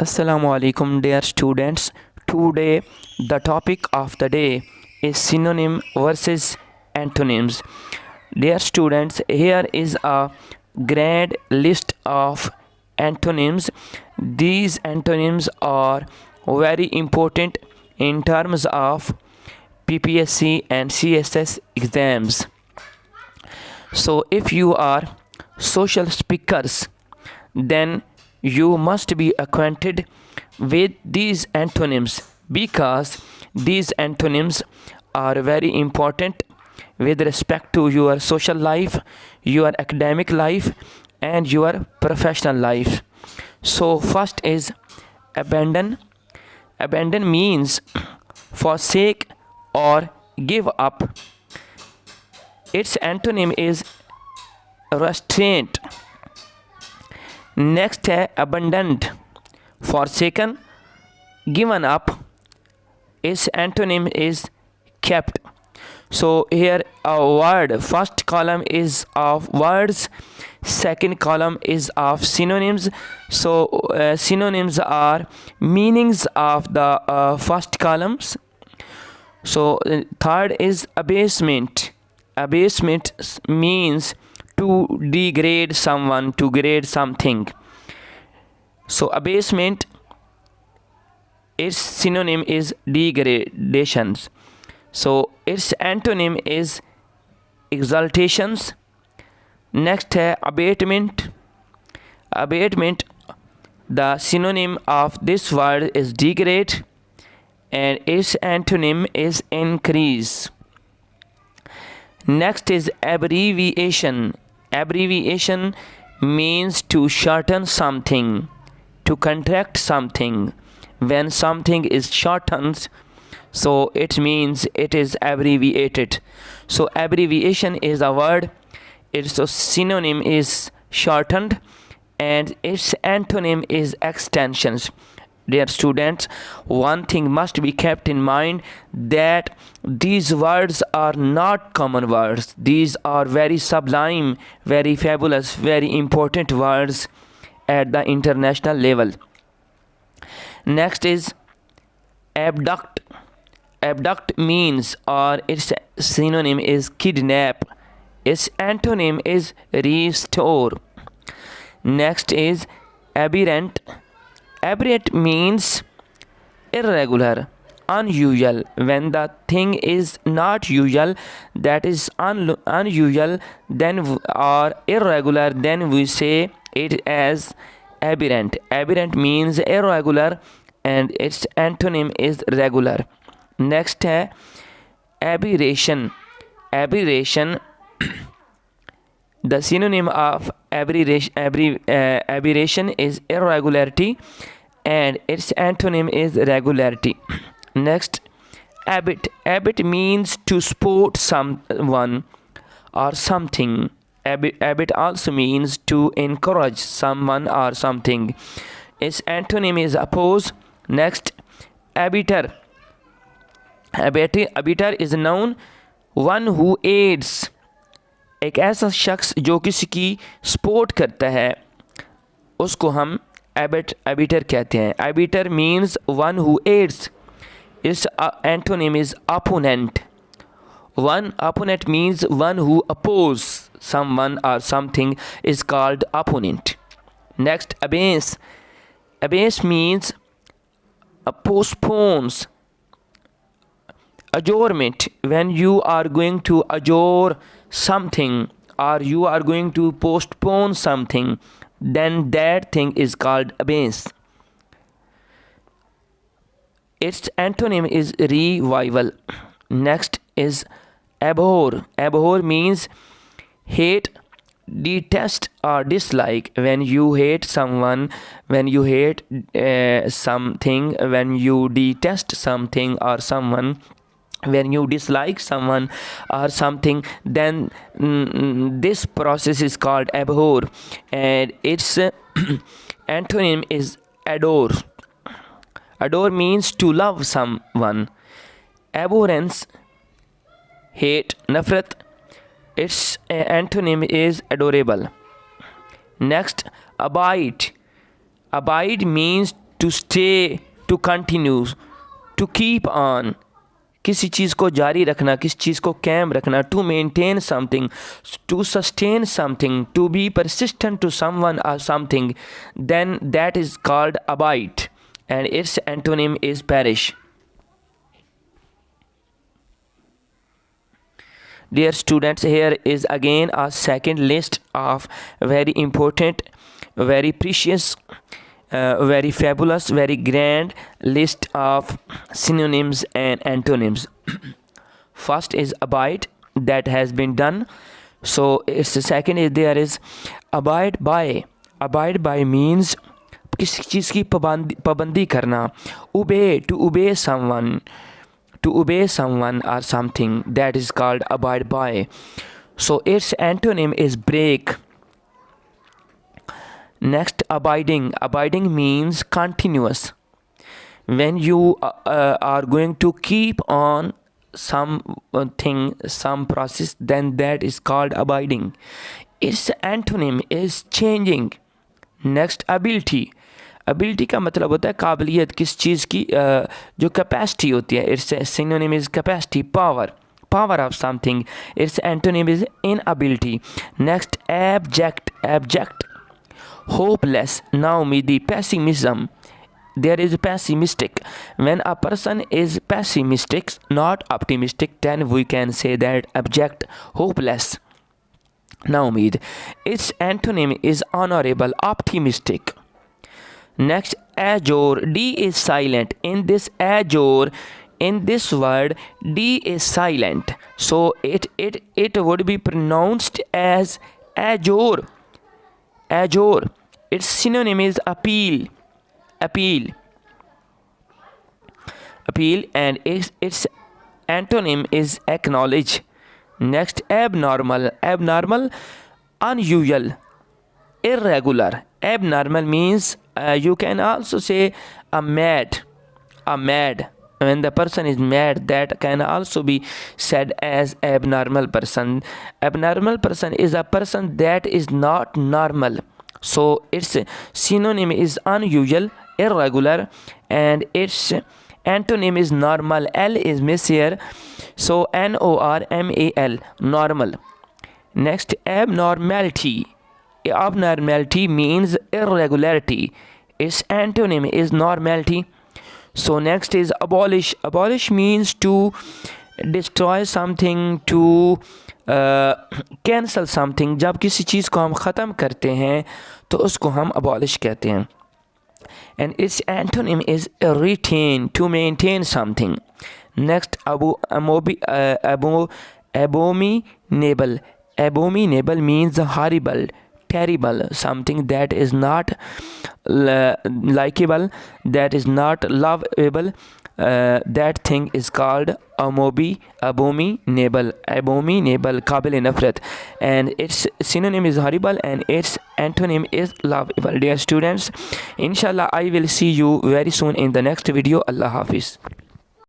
Assalamu alaikum, dear students. Today, the topic of the day is synonym versus antonyms. Dear students, here is a grand list of antonyms. These antonyms are very important in terms of PPSC and CSS exams. So, if you are social speakers, then you must be acquainted with these antonyms because these antonyms are very important with respect to your social life, your academic life, and your professional life. So, first is abandon. Abandon means forsake or give up. Its antonym is restraint. Next है abandoned, forsaken, given up. Its antonym is kept. So here a word, first column is of words, second column is of synonyms. So synonyms are meanings of the first columns. So third is abasement. Abasement means to degrade someone, to grade something. So abasement, its synonym is degradations. So its antonym is exaltations. Next है abatement. Abatement, the synonym of this word is degrade and its antonym is increase. Next is abbreviation. Abbreviation means to shorten something, to contract something. When something is shortened, so it means it is abbreviated. So abbreviation is a word, its synonym is shortened and its antonym is extensions. Dear students, one thing must be kept in mind that these words are not common words. These are very sublime, very fabulous, very important words at the international level. Next is abduct. Abduct means, or its synonym is kidnap. Its antonym is restore. Next is aberrant. Aberrant means irregular, unusual. When the thing is not usual, that is unusual, then or irregular, then we say it as aberrant. Aberrant means irregular and its antonym is regular. Next है aberration. Aberration, the synonym of aberration is irregularity and its antonym is regularity. Next, habit. Habit means to support someone or something. Habit also means to encourage someone or something. Its antonym is oppose. Next, abettor. Abettor is a noun, one who aids. एक ऐसा शख्स जो किसी की support करता है उसको हम एबिटर कहते हैं. एबिटर मीन्स वन हु एड्स. इस antonym is opponent. One opponent means one who opposes someone or something is called opponent. Next, abase. Abase means postpones. Adjournment, when you are going to adjourn something or you are going to postpone something, then that thing is called abase. Its antonym is revival. Next is abhor. Abhor means hate, detest or dislike. When you hate someone, when you hate something, when you detest something or someone, when you dislike someone or something, then this process is called abhor and its antonym is adore. Adore means to love someone. Abhorrence, hate, nafrat, its antonym is adorable. Next, abide. Abide means to stay, to continue, to keep on, किसी चीज़ को जारी रखना, किसी चीज़ को कायम रखना, to maintain something, to sustain something, to be persistent to someone or something, then that is called abide, and its antonym is perish. Dear students, here is again a second list of very important, very precious, very fabulous, very grand list of synonyms and antonyms. First is abide, that has been done. So it's the second is there is abide by. Abide by means किसी चीज़ की पाबंदी करना. Obey, to obey someone, to obey someone or something, that is called abide by. So its antonym is break. Next, abiding. Abiding means continuous. When you are going to keep on something, some process, then that is called abiding. Its antonym is changing. Next, ability. Ability का मतलब होता है काबिलियत, किस चीज़ की जो capacity होती है. Its synonym is capacity, power. Power of something. Its antonym is inability. Next, abject. Abject. Hopeless, naumidi, pessimism. There is pessimistic. When a person is pessimistic, not optimistic, then we can say that abject, hopeless, naumid. Its antonym is honorable, optimistic. Next, azure. D is silent. In this azure, in this word, D is silent. So it would be pronounced as azure. Azure. Its synonym is appeal. Appeal. Appeal, and its antonym is acknowledge. Next, abnormal. Abnormal, unusual, irregular. Abnormal means you can also say a mad. A mad. When the person is mad, that can also be said as abnormal person. Abnormal person is a person that is not normal. So its synonym is unusual, irregular, and its antonym is normal. L is miss here, so normal, normal. Next, abnormality. Abnormality means irregularity. Its antonym is normality. So next is abolish. Abolish means to destroy something, to cancel something. जब किसी चीज़ को हम ख़त्म करते हैं तो उसको हम abolish कहते हैं. And its antonym is retain, to maintain something. Next, abominable. Abominable means horrible, terrible, something that is not likable, that is not lovable. That thing is called abominable. Abominable, काबिल नफरत, and its synonym is horrible, and its antonym is lovable. Dear students, inshallah I will see you very soon in the next video. Allah Hafiz.